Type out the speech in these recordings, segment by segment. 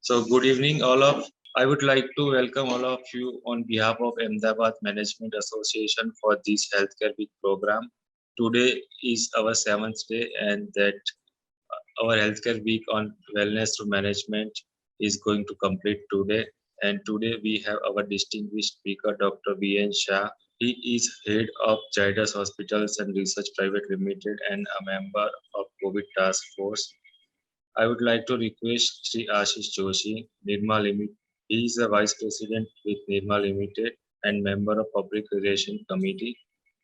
So good evening, all of. I would like to welcome all of you on behalf of Ahmedabad Management Association for this Healthcare Week program. Today is our seventh day, and that our Healthcare Week on Wellness through Management is going to complete today. And today we have our distinguished speaker, Dr. V.N. Shah. He is head of Zydus Hospitals and Research Private Limited and a member of COVID Task Force. I would like to request Sri Ashish Joshi, Nirma Limited. He is a Vice President with Nirma Limited and member of Public Relations Committee.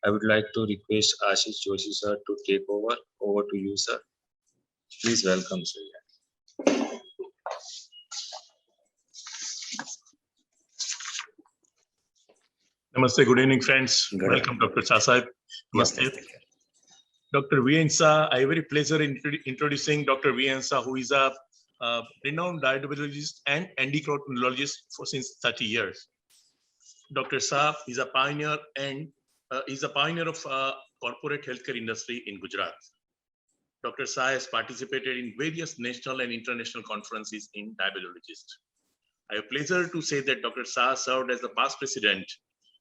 I would like to request Ashish Joshi sir to take over. Over to you, sir. Please welcome, sir. Namaste, good evening, friends. Welcome, Dr. Shah Sahib. Namaste. Dr. V.N. Shah, I have very pleasure in introducing Dr. V.N. Shah, who is a renowned diabetologist and endocrinologist for since 30 years. Dr. Shah is a pioneer and is a pioneer of corporate healthcare industry in Gujarat. Dr. Shah has participated in various national and international conferences in diabetologist. I have pleasure to say that Dr. Shah served as the past president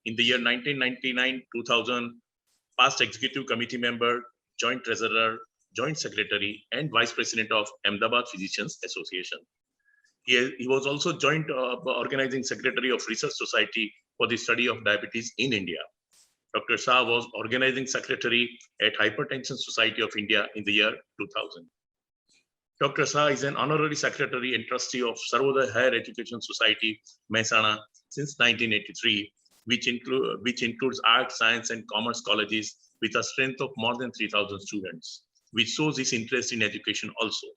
in the year 1999-2000, past executive committee member, joint treasurer, joint secretary, and vice president of Ahmedabad Physicians Association. He was also joint organizing secretary of Research Society for the Study of Diabetes in India. Dr. Shah was organizing secretary at Hypertension Society of India in the year 2000. Dr. Shah is an honorary secretary and trustee of Sarvodaya Higher Education Society, Mehsana, since 1983, which includes art, science, and commerce colleges with a strength of more than 3,000 students, which shows his interest in education also.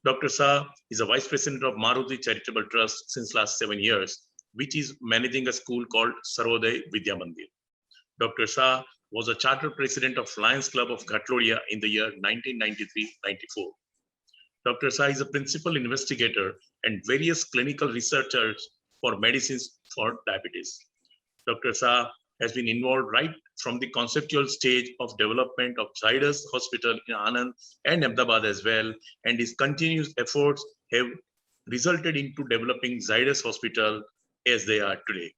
Dr. Shah is a vice president of Maruti Charitable Trust since last 7 years, which is managing a school called Sarvodaya Vidya Mandir. Dr. Shah was a charter president of Lions Club of Ghatlodia in the year 1993-94. Dr. Shah is a principal investigator and various clinical researchers for medicines for diabetes. Dr. Shah has been involved right from the conceptual stage of development of Zydus Hospital in Anand and Ahmedabad as well, and his continuous efforts have resulted into developing Zydus Hospital as they are today.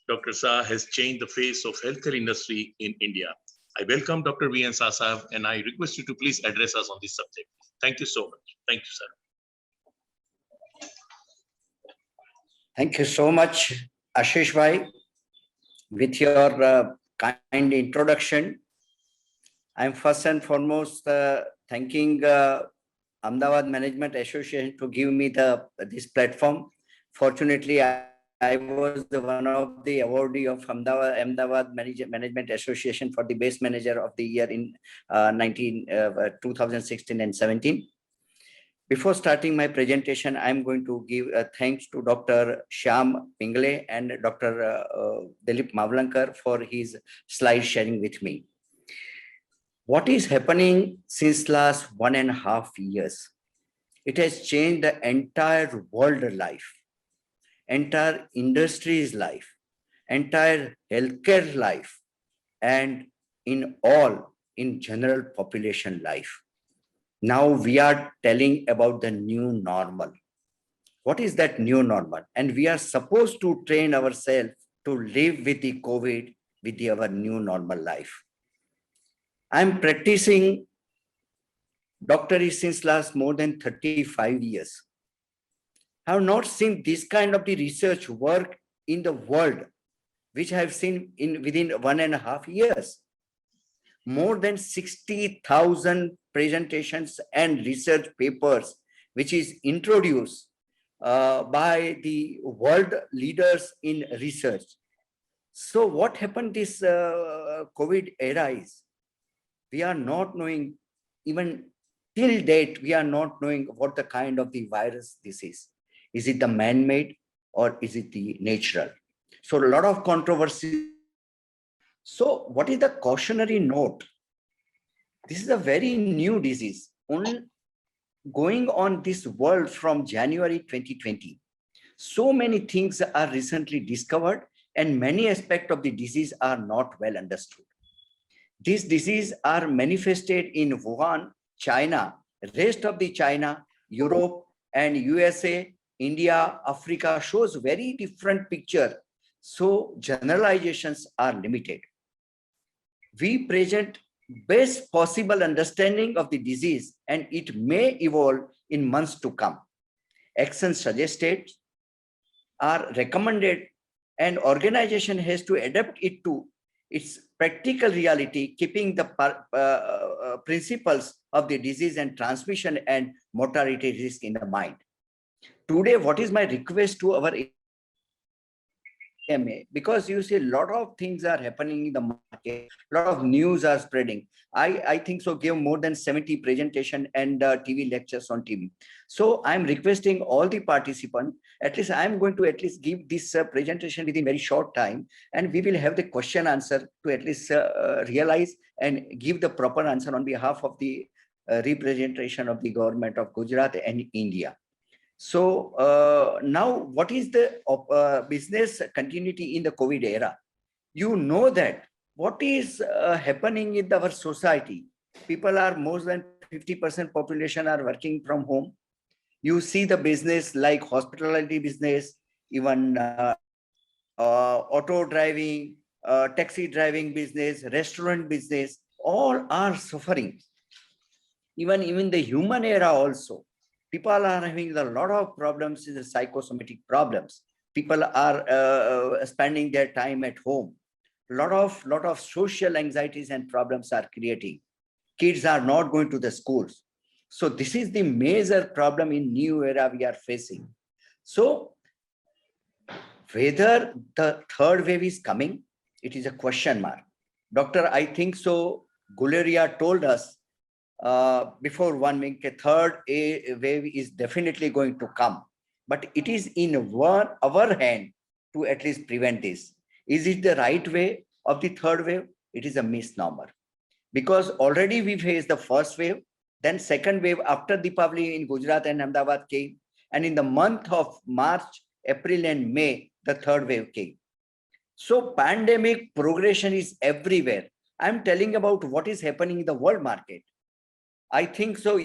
Dr. Shah has changed the face of healthcare industry in India. I welcome Dr. V.N. Shah Sahib, and I request you to please address us on this subject. Thank you so much. Thank you, sir. Thank you so much, Ashish Bhai. With your kind introduction, I'm first and foremost thanking Ahmedabad Management Association to give me this platform. Fortunately, I was one of the awardee of Ahmedabad Management Association for the Best Manager of the Year in 2016 and 17. Before starting my presentation, I'm going to give thanks to Dr. Shyam Pingle and Dr. Dilip Mavlankar for his slide sharing with me. What is happening since last 1.5 years? It has changed the entire world life, entire industry's life, entire healthcare life, and in general population life. Now we are telling about the new normal. What is that new normal? And we are supposed to train ourselves to live with the COVID, with our new normal life. I'm practicing doctorate since last more than 35 years. I have not seen this kind of the research work in the world, which I have seen within 1.5 years. More than 60,000 presentations and research papers, which is introduced by the world leaders in research. So what happened this COVID era is, we are not knowing, even till date, we are not knowing what the kind of the virus this is. Is it the man-made or is it the natural? So a lot of controversy. So what is the cautionary note? This is a very new disease, only going on this world from January 2020. So many things are recently discovered and many aspects of the disease are not well understood. These diseases are manifested in Wuhan, China, rest of the China, Europe and USA India, Africa shows very different picture. So generalizations are limited. We present best possible understanding of the disease and it may evolve in months to come. Actions suggested are recommended and organization has to adapt it to its practical reality, keeping the principles of the disease and transmission and mortality risk in the mind. Today, what is my request to our AMA? Because you see a lot of things are happening in the market, a lot of news are spreading. I think so give more than 70 presentation and TV lectures on TV. So I'm requesting all the participants, at least I'm going to at least give this presentation within very short time, and we will have the question answer to at least realize and give the proper answer on behalf of the representation of the government of Gujarat and India. So now what is the business continuity in the COVID era? You know that what is happening in our society. People are more than 50% population are working from home. You see the business like hospitality business, even auto driving, taxi driving business, restaurant business, all are suffering. Even the human era also. People are having a lot of problems in the psychosomatic problems. People are spending their time at home. Lot of social anxieties and problems are creating. Kids are not going to the schools. So this is the major problem in new era we are facing. So whether the third wave is coming, it is a question mark. Doctor, I think so, Guleria told us before 1 week, a third wave is definitely going to come. But it is in our hand to at least prevent this. Is it the right way of the third wave? It is a misnomer. Because already we faced the first wave, then second wave after Deepavali in Gujarat and Ahmedabad came. And in the month of March, April and May, the third wave came. So pandemic progression is everywhere. I'm telling about what is happening in the world market. I think so.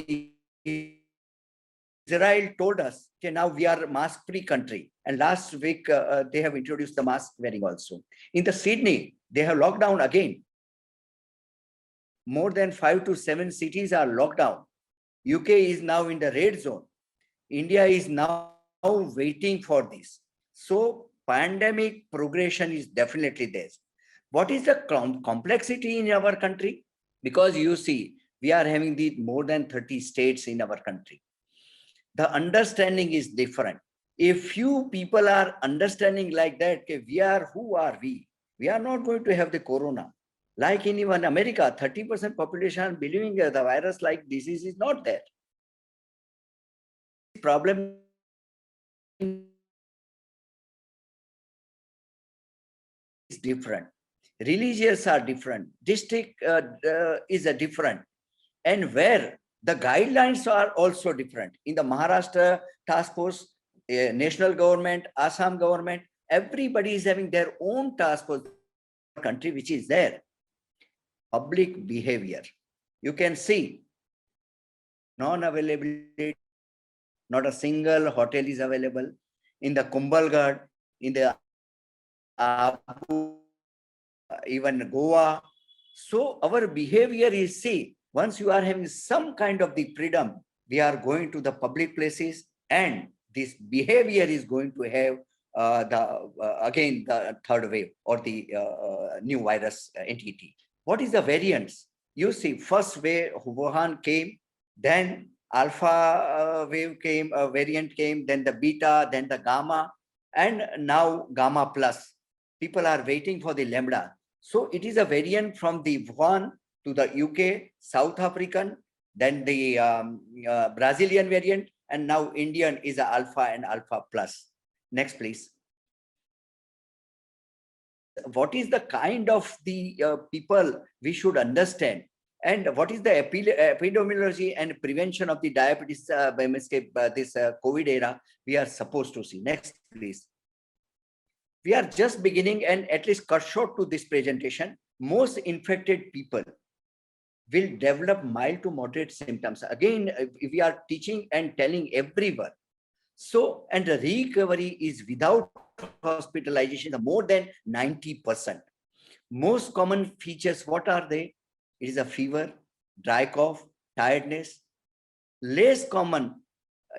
Israel told us, okay, now we are mask-free country. And last week, they have introduced the mask wearing also. In the Sydney, they have locked down again. More than 5 to 7 cities are locked down. UK is now in the red zone. India is now waiting for this. So pandemic progression is definitely there. What is the complexity in our country? Because you see, we are having the more than 30 states in our country. The understanding is different. If few people are understanding like that, okay, who are we? We are not going to have the corona. Like in even America, 30% population believing the virus like disease is not there. Problem is different. Religions are different. District is a different. And where the guidelines are also different. In the Maharashtra task force, national government, Assam government, everybody is having their own task force country, which is there. Public behavior. You can see non-availability, not a single hotel is available. In the Kumbhalgarh, in the even Goa. So our behavior is, see, once you are having some kind of the freedom, we are going to the public places and this behavior is going to have again the third wave or the new virus entity. What is the variants? You see, first wave Wuhan came, then alpha wave came, variant came, then the beta, then the gamma, and now gamma plus. People are waiting for the lambda. So it is a variant from the Wuhan to the UK, South African, then the Brazilian variant, and now Indian is a alpha and alpha plus. Next, please. What is the kind of the people we should understand, and what is the epidemiology and prevention of the diabetes by mistake this COVID era we are supposed to see? Next, please. We are just beginning and at least cut short to this presentation. Most infected people will develop mild to moderate symptoms. Again, if we are teaching and telling everyone, So, and the recovery is without hospitalization more than 90%. Most common features, what are they? It is a fever, dry cough, tiredness. Less common,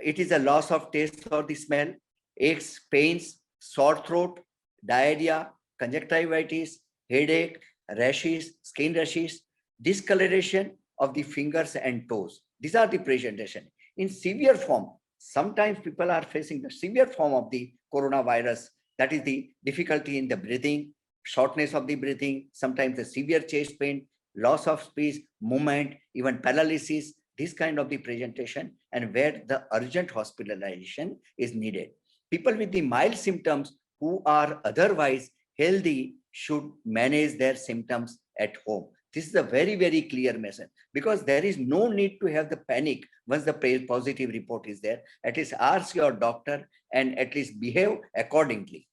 it is a loss of taste or the smell, aches, pains, sore throat, diarrhea, conjunctivitis, headache, rashes, skin rashes, discoloration of the fingers and toes. These are the presentation. In severe form, sometimes people are facing the severe form of the coronavirus. That is the difficulty in the breathing, shortness of the breathing, sometimes the severe chest pain, loss of speech, movement, even paralysis, this kind of the presentation, and where the urgent hospitalization is needed. People with the mild symptoms who are otherwise healthy should manage their symptoms at home. This is a very, very clear message, because there is no need to have the panic once the positive report is there. At least ask your doctor and at least behave accordingly.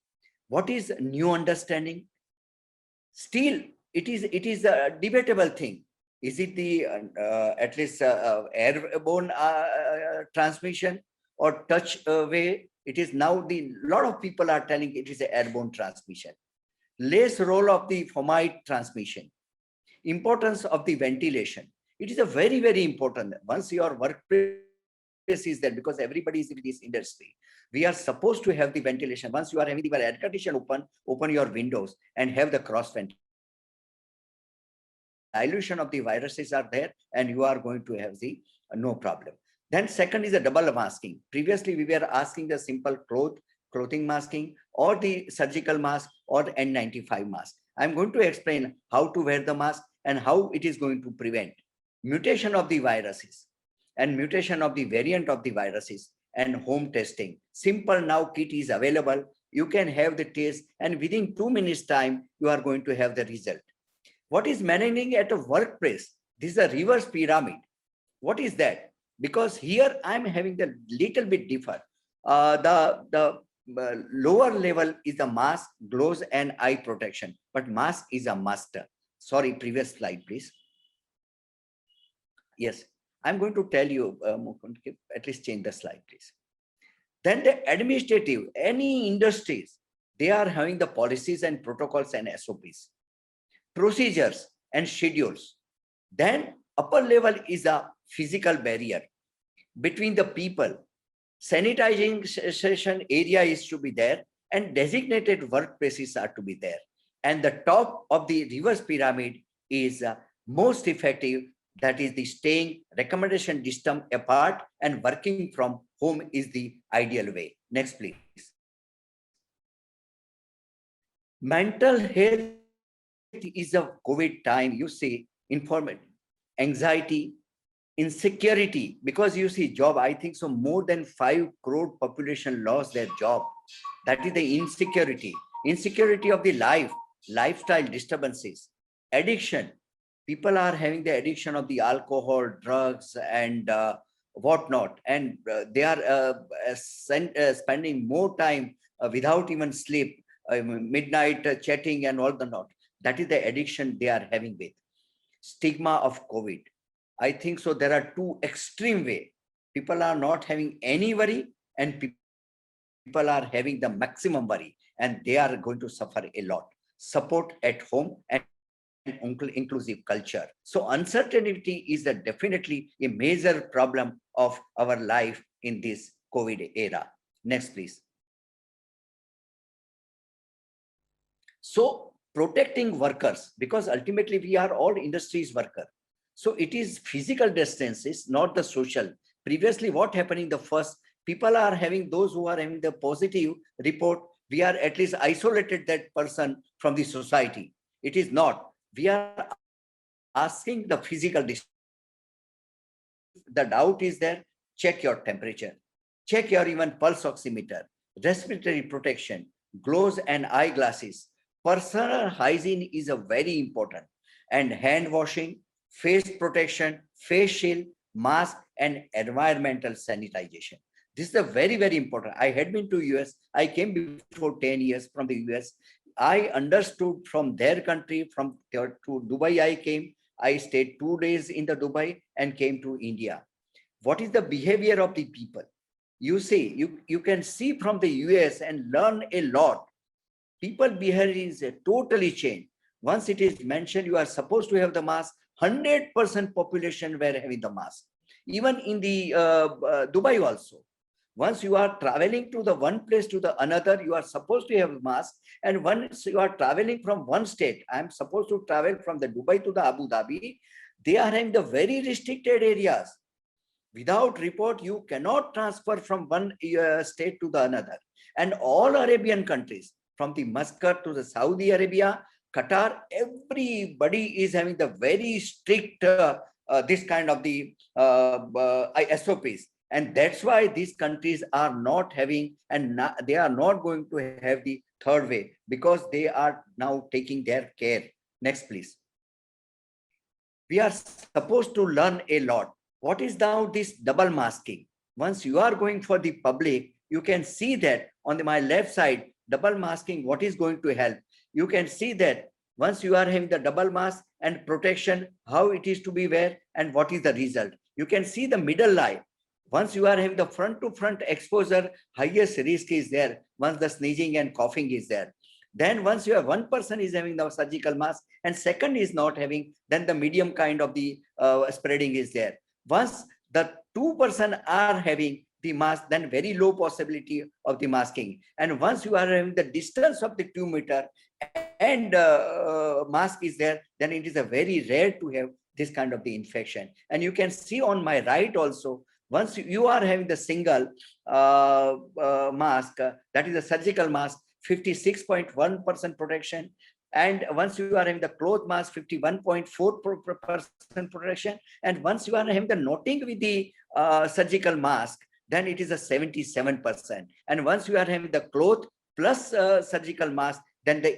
What is new understanding? Still, it is a debatable thing. Is it the at least airborne transmission or touch way? It is now the lot of people are telling it is an airborne transmission. Less role of the fomite transmission. Importance of the ventilation. It is a very, very important. Once your workplace is there, because everybody is in this industry, we are supposed to have the ventilation. Once you are having the air condition open your windows and have the cross ventilation. Dilution of the viruses are there, and you are going to have the no problem. Then second is the double masking. Previously, we were asking the simple clothing masking or the surgical mask or the N95 mask. I'm going to explain how to wear the mask and how it is going to prevent mutation of the viruses and mutation of the variant of the viruses, and home testing. Simple now kit is available. You can have the test, and within 2 minutes time, you are going to have the result. What is managing at a workplace? This is a reverse pyramid. What is that? Because here I'm having the little bit differ. The lower level is the mask, gloves, and eye protection, but mask is a must. Sorry, previous slide, please. Yes, I'm going to tell you, at least change the slide, please. Then the administrative, any industries, they are having the policies and protocols and SOPs, procedures and schedules. Then upper level is a physical barrier between the people. Sanitization area is to be there, and designated workplaces are to be there. And the top of the reverse pyramid is most effective. That is the staying recommendation distance apart and working from home is the ideal way. Next, please. Mental health is a COVID time. You see, information, anxiety, insecurity, because you see job, I think so more than 5 crore population lost their job. That is the insecurity of the lifestyle disturbances, addiction. People are having the addiction of the alcohol, drugs, and whatnot, and they are spending more time without even sleep, midnight chatting and all the not. That is the addiction they are having with. Stigma of COVID. I think so there are two extreme way. People are not having any worry, and people are having the maximum worry, and they are going to suffer a lot. Support at home and inclusive culture. So uncertainty is definitely a major problem of our life in this COVID era. Next, please. So protecting workers, because ultimately we are all industries worker. So it is physical distances, not the social. Previously, what happened in the first, people are having those who are having the positive report. We are at least isolated that person from the society. It is not. We are asking the physical distance. The doubt is there, check your temperature, check your even pulse oximeter, respiratory protection, gloves and eyeglasses. Personal hygiene is a very important, and hand washing, face protection, face shield, mask, and environmental sanitization. This is a very, very important. I had been to US. I came before 10 years from the US. I understood from their country, from to Dubai I came. I stayed 2 days in the Dubai and came to India. What is the behavior of the people? You see, you can see from the US and learn a lot. People behavior is totally changed. Once it is mentioned, you are supposed to have the mask, 100% population were having the mask. Even in the Dubai also. Once you are traveling to the one place to the another, you are supposed to have mask. And once you are traveling from one state, I am supposed to travel from the Dubai to the Abu Dhabi, they are in the very restricted areas. Without report, you cannot transfer from one state to the another. And all Arabian countries, from the Muscat to the Saudi Arabia, Qatar, everybody is having the very strict this kind of the SOPs. And that's why these countries are not having, and they are not going to have the third wave, because they are now taking their care. Next, please. We are supposed to learn a lot. What is now this double masking? Once you are going for the public, you can see that on my left side, double masking, what is going to help? You can see that once you are having the double mask and protection, how it is to be wear and what is the result. You can see the middle line. Once you are having the front to front exposure, highest risk is there once the sneezing and coughing is there. Then once you have one person is having the surgical mask and second is not having, then the medium kind of the spreading is there. Once the two person are having the mask, then very low possibility of the masking. And once you are having the distance of the 2 meter and mask is there, then it is a very rare to have this kind of the infection. And you can see on my right also, once you are having the single mask, that is a surgical mask, 56.1% protection. And once you are having the cloth mask, 51.4% protection. And once you are having the noting with the surgical mask, then it is a 77%. And once you are having the cloth plus surgical mask, then the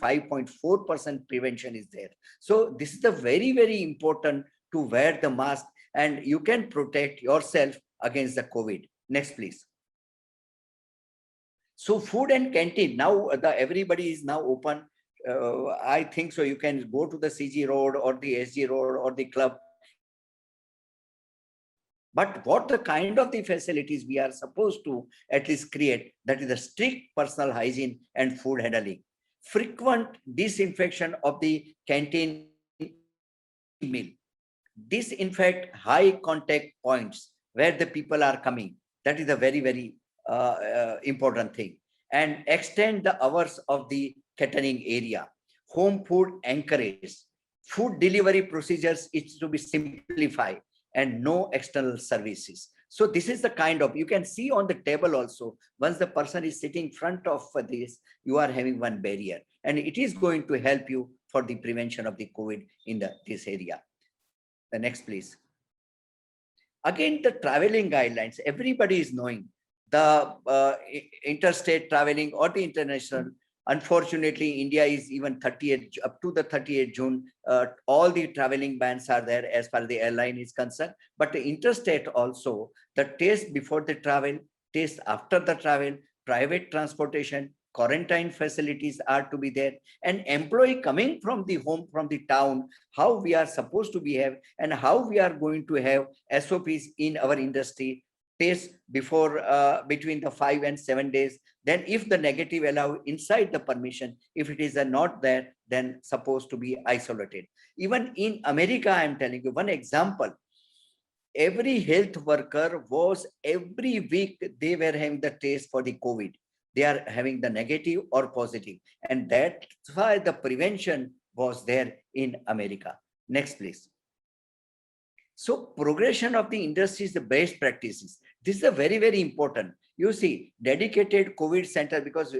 85.4% prevention is there. So this is the very, very important to wear the mask, and you can protect yourself against the COVID. Next, please. So food and canteen, now everybody is now open. I think so. You can go to the CG Road or the SG Road or the club. But what the kind of the facilities we are supposed to at least create, that is the strict personal hygiene and food handling, frequent disinfection of the canteen meal, disinfect high contact points where the people are coming. That is a very, very important thing. And extend the hours of the catering area. Home food encouraged. Food delivery procedures is to be simplified, and no external services. So this is the kind of, you can see on the table also, once the person is sitting front of this, you are having one barrier, and it is going to help you for the prevention of the COVID in this area. The next, please. Again, the traveling guidelines, everybody is knowing the interstate traveling or the international. Unfortunately, India is even 38 up to the 30th June. All the traveling bans are there as far as the airline is concerned. But the interstate also, the test before the travel, test after the travel, private transportation, quarantine facilities are to be there, and employee coming from the home, from the town, how we are supposed to behave and how we are going to have SOPs in our industry. Test before between the 5 and 7 days. Then if the negative allow inside the permission, if it is not there, then supposed to be isolated. Even in America, I am telling you one example. Every health worker was every week, they were having the test for the COVID. They are having the negative or positive. And that's why the prevention was there in America. Next, please. So progression of the industry is the best practices. This is a very, very important. You see, dedicated COVID center, because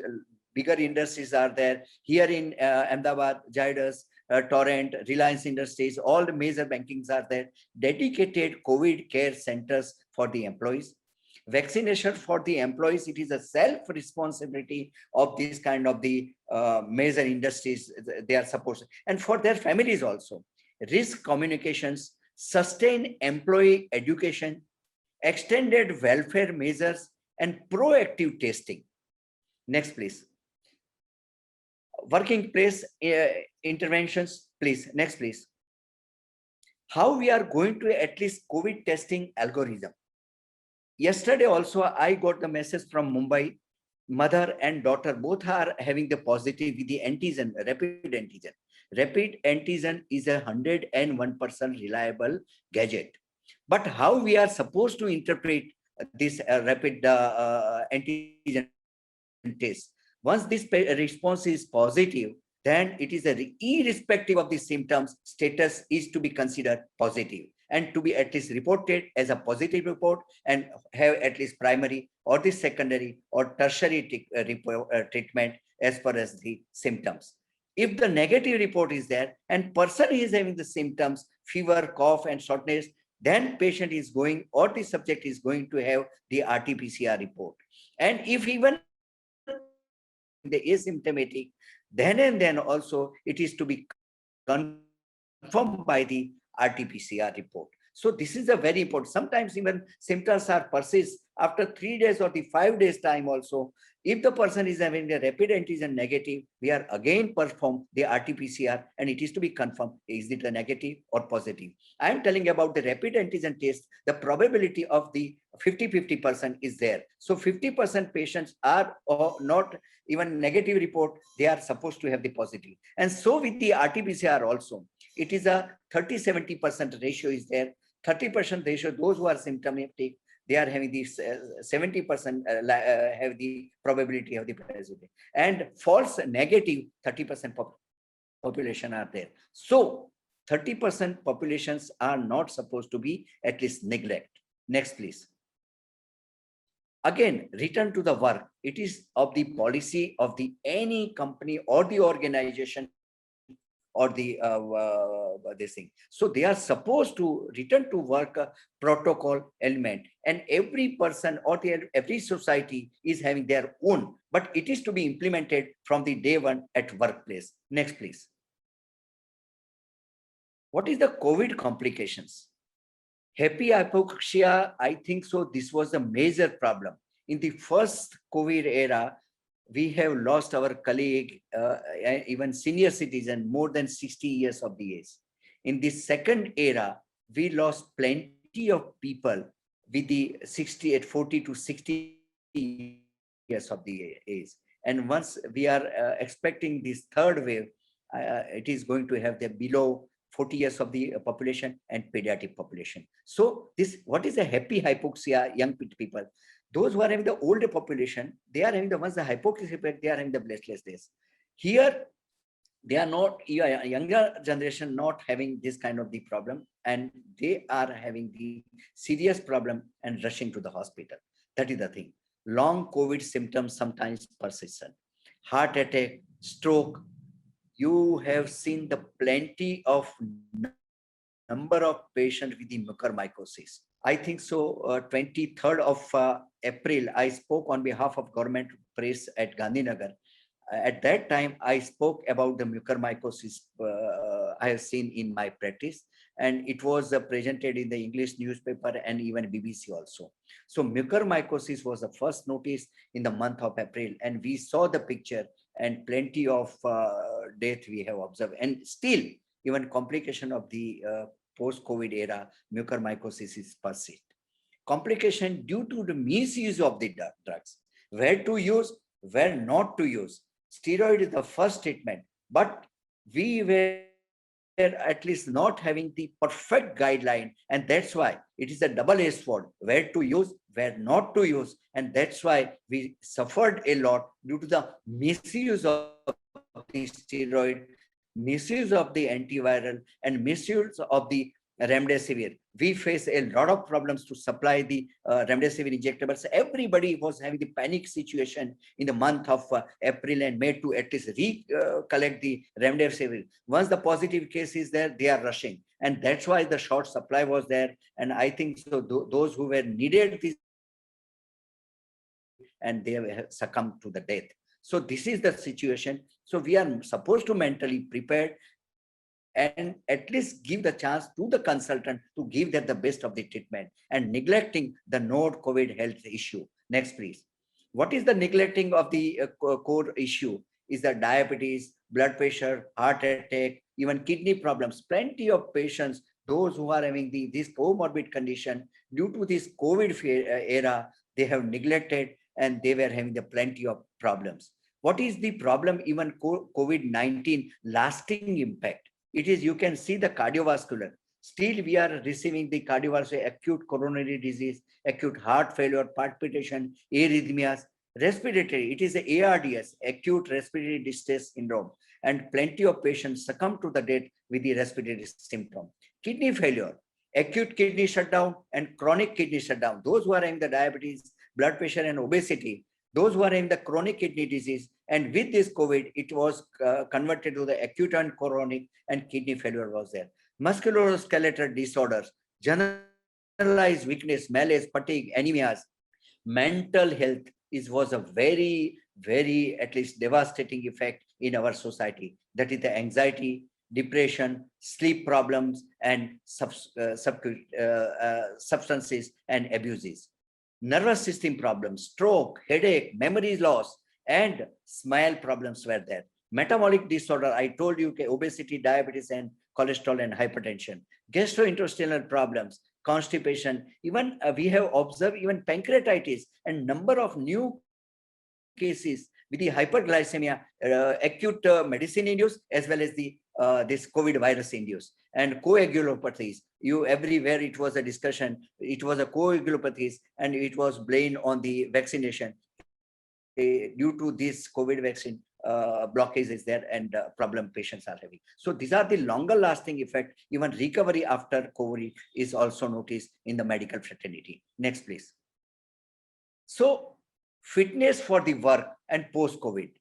bigger industries are there. Here in Ahmedabad, Zydus, Torrent, Reliance Industries, all the major bankings are there. Dedicated COVID care centers for the employees. Vaccination for the employees, it is a self-responsibility of this kind of the major industries they are supposed, and for their families also. Risk communications, sustain employee education, extended welfare measures, and proactive testing. Next, please. Working place interventions, please. Next, please. How we are going to at least COVID testing algorithm. yesterday also I got the message from Mumbai. Mother and daughter both are having the positive with the antigen, rapid antigen. Rapid antigen is 101% reliable gadget. But how we are supposed to interpret this rapid antigen test? Once this response is positive, then it is irrespective of the symptoms, status is to be considered positive and to be at least reported as a positive report and have at least primary or the secondary or tertiary treatment as far as the symptoms. If the negative report is there and person is having the symptoms, fever, cough and shortness, then patient is going or the subject is going to have the RT-PCR report. And if even the asymptomatic, then and then also it is to be confirmed by the RT-PCR report. So this is a very important. Sometimes even symptoms are persist after 3 days or the 5 days time also. If the person is having the rapid antigen negative, we are again perform the RT-PCR and it is to be confirmed, is it a negative or positive. I am telling about the rapid antigen test, the probability of the 50-50% is there. So 50% patients are not even negative report, they are supposed to have the positive. And so with the RT-PCR also, it is a 30-70% ratio is there. 30% ratio, those who are symptomatic, they are having this 70% have the probability of the positive. And false negative, 30% population are there. So 30% populations are not supposed to be at least neglect. Next, please. Again, return to the work. It is of the policy of the any company or the organization or the this thing. So they are supposed to return to work protocol element, and every person or every society is having their own, but it is to be implemented from the day one at workplace. Next, please. What is the COVID complications? Happy hypoxia, I think so. This was a major problem. In the first COVID era, we have lost our colleague, even senior citizen, more than 60 years of the age. In the second era, we lost plenty of people with the 40 to 60 years of the age. And once we are expecting this third wave, it is going to have the below 40 years of the population and pediatric population. So this, what is a happy hypoxia, young people? Those who are having the older population, they are having the ones the hypoxia, they are having the breathless days. Here, they are not, younger generation not having this kind of the problem, and they are having the serious problem and rushing to the hospital. That is the thing. Long COVID symptoms sometimes persistent. Heart attack, stroke. You have seen the plenty of number of patients with the mucormycosis. I think so. 23rd of April, I spoke on behalf of government press at Gandhinagar. At that time, I spoke about the mucormycosis I have seen in my practice, and it was presented in the English newspaper and even BBC also. So mucormycosis was the first notice in the month of April, and we saw the picture and plenty of death we have observed. And still, even complication of the post-COVID era, mucormycosis is persist. Complication due to the misuse of the drugs. Where to use, where not to use. Steroid is the first treatment, but we were at least not having the perfect guideline, and that's why it is a double-edged sword. Where to use, where not to use, and that's why we suffered a lot due to the misuse of the steroid, misuse of the antiviral, and misuse of the remdesivir. We face a lot of problems to supply the remdesivir injectables. Everybody was having the panic situation in the month of April and May to at least collect the remdesivir. Once the positive case is there, they are rushing, and that's why the short supply was there. And I think so those who were needed this, and they have succumbed to the death. So this is the situation. So we are supposed to mentally prepare and at least give the chance to the consultant to give them the best of the treatment, and neglecting the non-COVID health issue. Next, please. What is the neglecting of the core issue? Is the diabetes, blood pressure, heart attack, even kidney problems. Plenty of patients those who are having this comorbid condition, due to this COVID era, they have neglected and they were having the plenty of problems. What is the problem? Even COVID-19 lasting impact. It is, you can see the cardiovascular. Still, we are receiving the cardiovascular, acute coronary disease, acute heart failure, palpitation, arrhythmias, respiratory. It is a ARDS, acute respiratory distress syndrome, and plenty of patients succumb to the death with the respiratory symptom. Kidney failure, acute kidney shutdown, and chronic kidney shutdown. Those who are having the diabetes, blood pressure, and obesity, those who are in the chronic kidney disease, and with this COVID, it was converted to the acute and chronic, and kidney failure was there. Musculoskeletal disorders, generalized weakness, malaise, fatigue, anemias, mental health was a very, very, at least devastating effect in our society. That is the anxiety, depression, sleep problems, and substances and abuses. Nervous system problems, stroke, headache, memory loss, and smile problems were there. Metabolic disorder, I told you, obesity, diabetes, and cholesterol and hypertension. Gastrointestinal problems, constipation, even we have observed even pancreatitis and number of new cases with the hyperglycemia, acute medicine induced, as well as the this COVID virus induced, and coagulopathies. You everywhere it was a discussion. It was a coagulopathies, and it was blamed on the vaccination. Due to this COVID vaccine, blockage is there, and problem patients are having. So these are the longer lasting effect. Even recovery after COVID is also noticed in the medical fraternity. Next, please. So fitness for the work and post-COVID.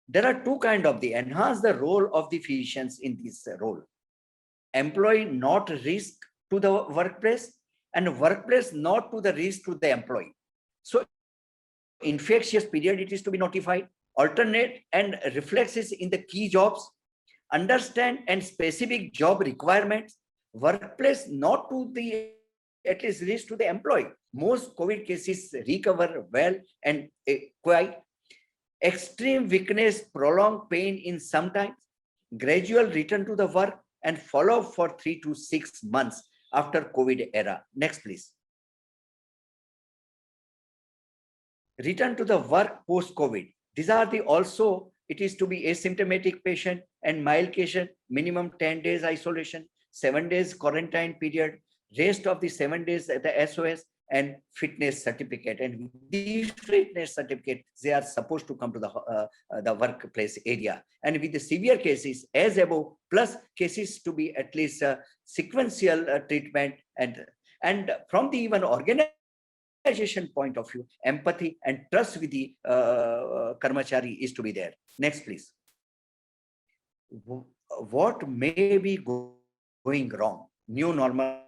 There are two kinds of the enhance the role of the physicians in this role. Employee not risk to the workplace, and workplace not to the risk to the employee. So infectious period, it is to be notified, alternate and reflexes in the key jobs, understand and specific job requirements, workplace not to the at least risk to the employee. Most COVID cases recover well and quite. Extreme weakness, prolonged pain in sometimes, gradual return to the work, and follow for 3 to 6 months after COVID era. Next, please. Return to the work post-COVID. These are the also, it is to be asymptomatic patient and mild patient, minimum 10 days isolation, 7 days quarantine period, rest of the 7 days at the SOS, and fitness certificate. And these fitness certificate, they are supposed to come to the workplace area. And with the severe cases as above, plus cases to be at least sequential treatment, and from the even organization point of view, empathy and trust with the karmachari is to be there. Next, please. What may be going wrong? New normal.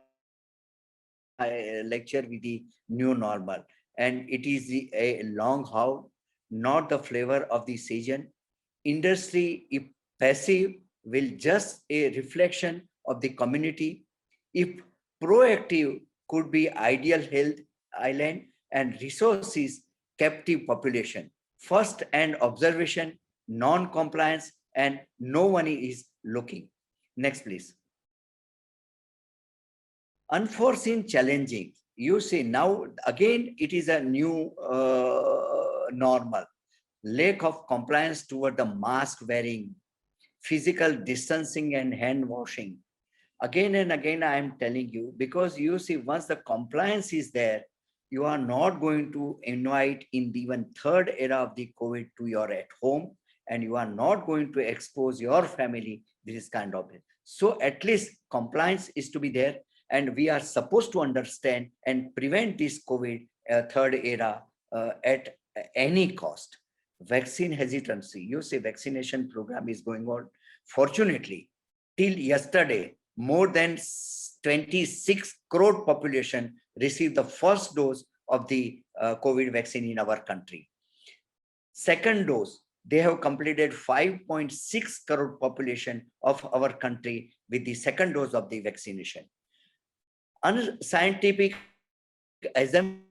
I lecture with the new normal, and it is a long haul, not the flavor of the season. Industry, if passive, will just a reflection of the community. If proactive, could be ideal health island and resources captive population. First and observation, non-compliance, and no one is looking. Next, please. Unforeseen challenging. You see now again it is a new normal. Lack of compliance toward the mask wearing, physical distancing and hand washing. Again and again I am telling you, because you see once the compliance is there, you are not going to invite in the even third era of the COVID to your at home, and you are not going to expose your family this kind of it. So at least compliance is to be there. And we are supposed to understand and prevent this COVID third era at any cost. Vaccine hesitancy. You say vaccination program is going on. Fortunately, till yesterday, more than 26 crore population received the first dose of the COVID vaccine in our country. Second dose, they have completed 5.6 crore population of our country with the second dose of the vaccination. Unscientific assumption,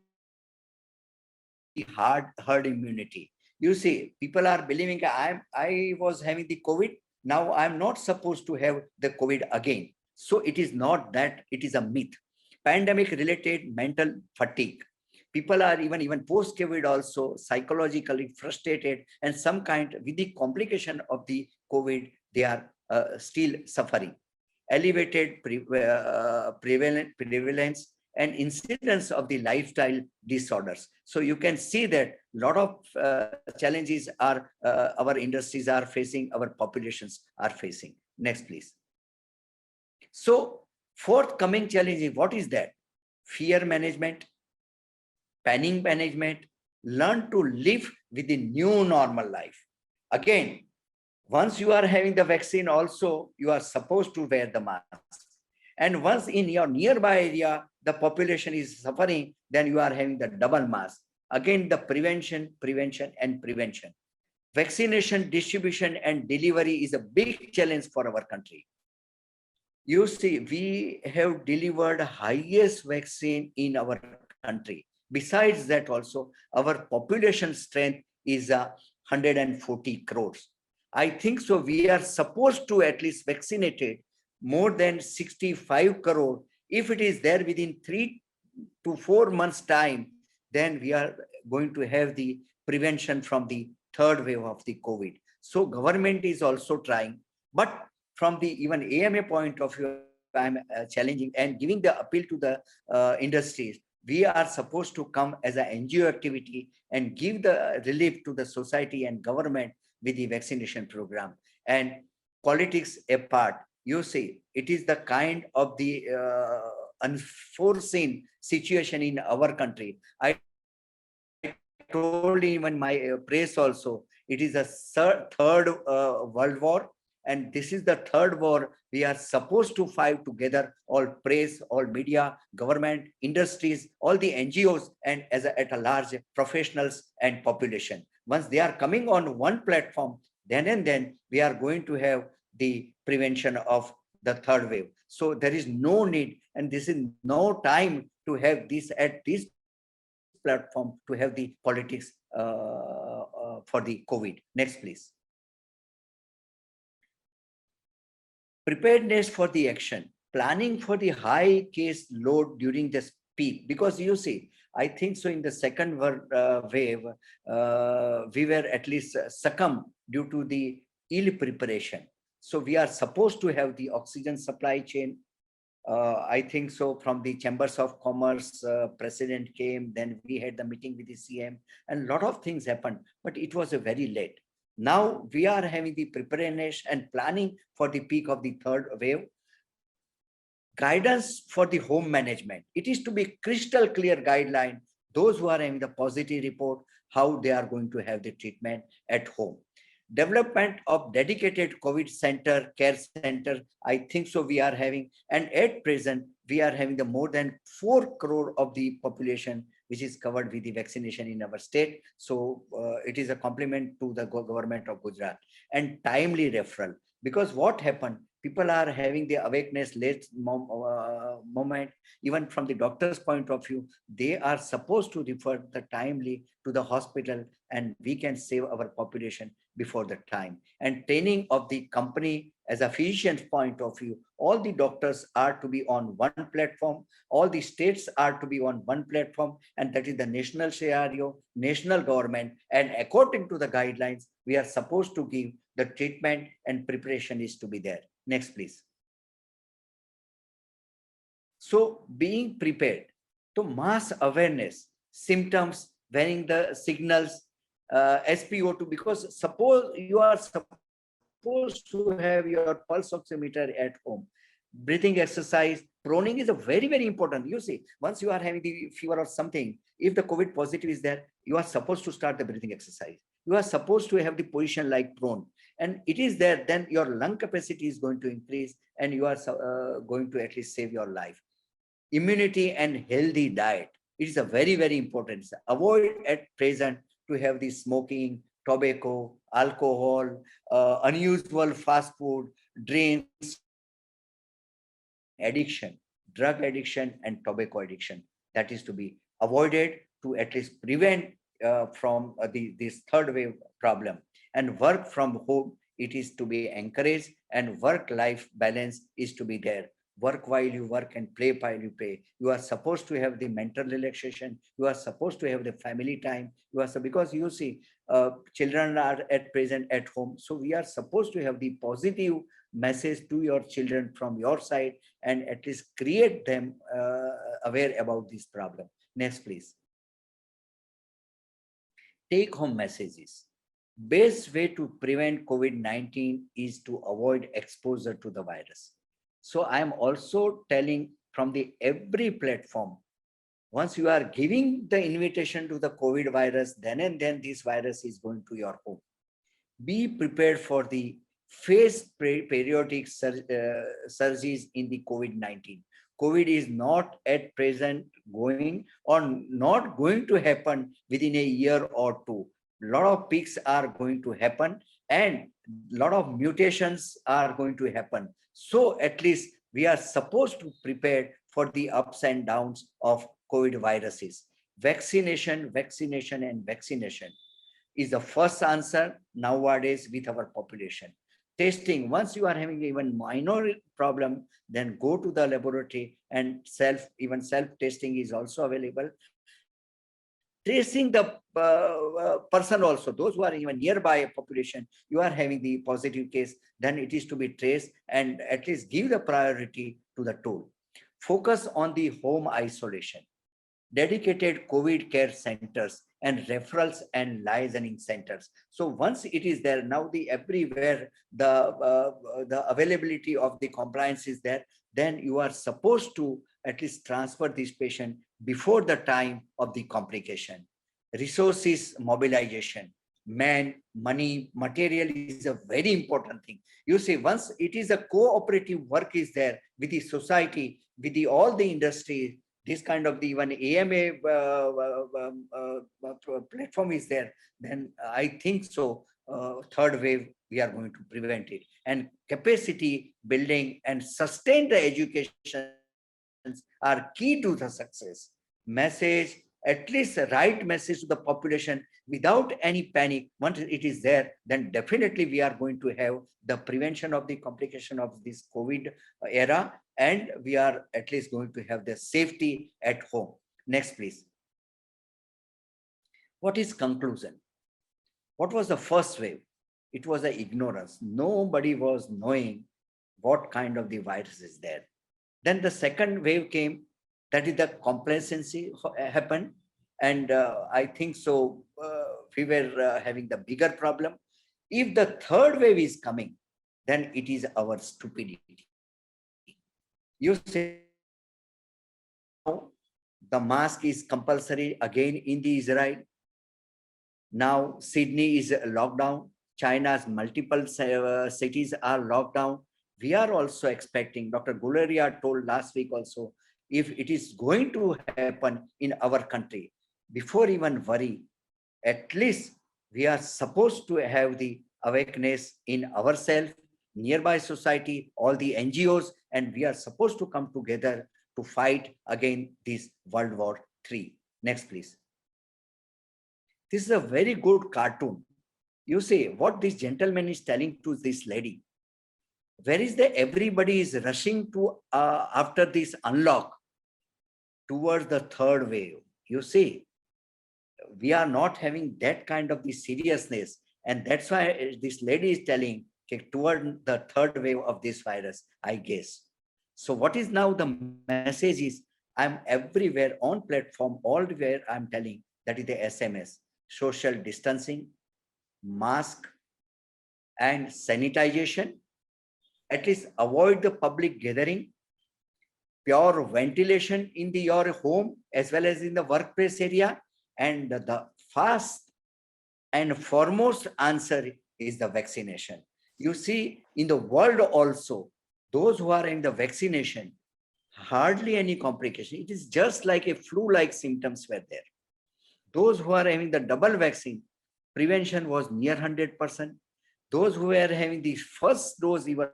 herd immunity. You see, people are believing I was having the COVID. Now I'm not supposed to have the COVID again. So it is not that, it is a myth. Pandemic related mental fatigue. People are even post-COVID also psychologically frustrated, and some kind with the complication of the COVID, they are still suffering. Elevated prevalence and incidence of the lifestyle disorders. So you can see that a lot of challenges are our industries are facing, our populations are facing. Next, please. So forthcoming challenges, what is that? Fear management, panic management, learn to live with the new normal life. Again, once you are having the vaccine also, you are supposed to wear the mask. And once in your nearby area, the population is suffering, then you are having the double mask. Again, the prevention, prevention, and prevention. Vaccination, distribution, and delivery is a big challenge for our country. You see, we have delivered highest vaccine in our country. Besides that also, our population strength is 140 crores. I think so we are supposed to at least vaccinated more than 65 crore. If it is there within 3 to 4 months time, then we are going to have the prevention from the third wave of the COVID. So government is also trying, but from the even AMA point of view, I'm challenging and giving the appeal to the industries. We are supposed to come as an NGO activity and give the relief to the society and government with the vaccination program. And politics apart, you see, it is the kind of the unforeseen situation in our country. I told even my press also, it is a third world war. And this is the third war we are supposed to fight together, all press, all media, government, industries, all the NGOs, and as at a large professionals and population. Once they are coming on one platform, then and then we are going to have the prevention of the third wave. So there is no need, and this is no time to have this at this platform to have the politics for the COVID. Next, please. Preparedness for the action, planning for the high case load during this peak. Because you see, I think so in the second wave, we were at least succumb due to the ill preparation. So we are supposed to have the oxygen supply chain. I think so from the Chambers of Commerce, president came, then we had the meeting with the CM, and a lot of things happened, but it was a very late. Now we are having the preparedness and planning for the peak of the third wave. Guidance for the home management. It is to be crystal clear guideline. Those who are having the positive report, how they are going to have the treatment at home. Development of dedicated COVID center, care center, I think so we are having, and at present, we are having the more than 4 crore of the population which is covered with the vaccination in our state. So it is a compliment to the government of Gujarat. And timely referral, because what happened, people are having the awakeness late moment, even from the doctor's point of view, they are supposed to refer the timely to the hospital, and we can save our population before the time. And training of the company as a physician's point of view, all the doctors are to be on one platform, all the states are to be on one platform, and that is the national scenario, national government, and according to the guidelines, we are supposed to give the treatment, and preparation is to be there. Next, please. So being prepared to mass awareness, symptoms, wearing the signals, SpO2, because suppose you are supposed to have your pulse oximeter at home, breathing exercise, proning is a very, very important. You see, once you are having the fever or something, if the COVID positive is there, you are supposed to start the breathing exercise. You are supposed to have the position like prone, and it is there, then your lung capacity is going to increase, and you are going to at least save your life. Immunity and healthy diet. It is a very, very important. Avoid at present to have the smoking, tobacco, alcohol, unusual fast food, drinks, addiction, drug addiction, and tobacco addiction. That is to be avoided to at least prevent from this third wave problem. And work from home, it is to be encouraged, and work-life balance is to be there. work while you work and play while you play. You are supposed to have the mental relaxation. You are supposed to have the family time. Because you see, children are at present at home. So we are supposed to have the positive message to your children from your side and at least create them aware about this problem. Next, please. Take home messages. Best way to prevent COVID-19 is to avoid exposure to the virus. So I am also telling from the every platform, once you are giving the invitation to the COVID virus, then and then this virus is going to your home. Be prepared for the phased periodic surges in the COVID-19. COVID is not at present going or not going to happen within a year or two. A lot of peaks are going to happen and a lot of mutations are going to happen. So at least we are supposed to prepare for the ups and downs of COVID viruses. Vaccination, vaccination, and vaccination is the first answer nowadays with our population. Testing, once you are having even minor problem, then go to the laboratory and even self-testing is also available. Tracing the person also, those who are even nearby a population, you are having the positive case, then it is to be traced and at least give the priority to the tool. Focus on the home isolation, dedicated COVID care centers and referrals and licensing centers. So once it is there, now the everywhere the availability of the compliance is there, then you are supposed to at least transfer this patient before the time of the complication. Resources mobilization, man, money, material is a very important thing. You see, once it is a cooperative work is there with the society, with all the industry, this kind of the even AMA platform is there, then I think so third wave we are going to prevent it. And capacity building and sustain the education are key to the success. Message, at least the right message to the population without any panic. Once it is there, then definitely we are going to have the prevention of the complication of this COVID era, and we are at least going to have the safety at home. Next, please. What is conclusion? What was the first wave? It was the ignorance. Nobody was knowing what kind of the virus is there. Then the second wave came, that is the complacency happened. And I think so we were having the bigger problem. If the third wave is coming, then it is our stupidity. You say the mask is compulsory again in the Israel. Now Sydney is locked down. China's multiple cities are locked down. We are also expecting, Dr. Guleria told last week also, if it is going to happen in our country, before even worry, at least we are supposed to have the awareness in ourselves, nearby society, all the NGOs, and we are supposed to come together to fight against this World War III. Next, please. This is a very good cartoon. You see what this gentleman is telling to this lady. Where is the everybody is rushing to after this unlock towards the third wave. You see, we are not having that kind of the seriousness, and that's why this lady is telling toward the third wave of this virus, I guess. So what is now the message is, I'm everywhere on platform, all where I'm telling, that is the SMS, social distancing, mask and sanitization, at least avoid the public gathering, pure ventilation in your home as well as in the workplace area, and the first and foremost answer is the vaccination. You see, in the world also, those who are in the vaccination, hardly any complication. It is just like a flu-like symptoms were there. Those who are having the double vaccine, prevention was near 100%. Those who were having the first dose, even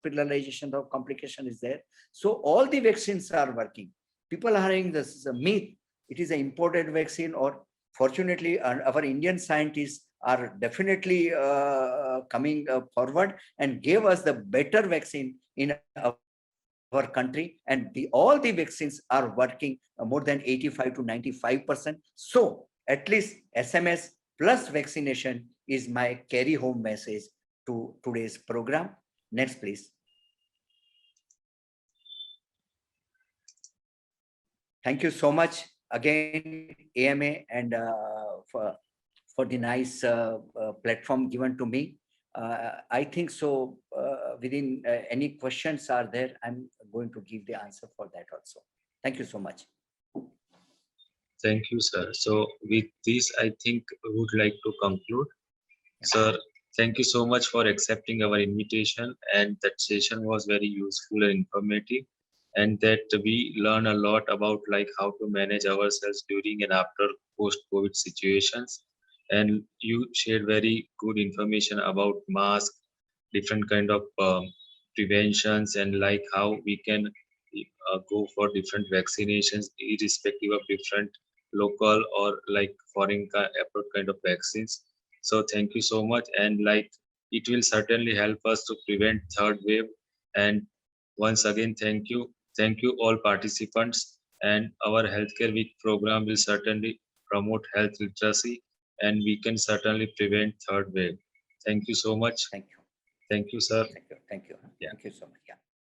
hospitalization of complication is there. So all the vaccines are working. People are having this myth, it is an imported vaccine, or fortunately our Indian scientists are definitely coming forward and gave us the better vaccine in our country, and all the vaccines are working more than 85 to 95%. So at least SMS plus vaccination is my carry home message to today's program. Next, please. Thank you so much again, AMA, and for the nice platform given to me. I think so. Within any questions are there, I'm going to give the answer for that also. Thank you so much. Thank you, sir. So with this, I think we would like to conclude. Sir, thank you so much for accepting our invitation, and that session was very useful and informative, and that we learn a lot about like how to manage ourselves during and after post-COVID situations. And you shared very good information about mask, different kind of preventions, and like how we can go for different vaccinations irrespective of different local or like foreign abroad kind of vaccines. So thank you so much, and like it will certainly help us to prevent third wave. And once again, thank you all participants. And our healthcare week program will certainly promote health literacy, and we can certainly prevent third wave. Thank you so much. Thank you. Thank you, sir. Thank you. Thank you. Yeah. Thank you so much. Yeah.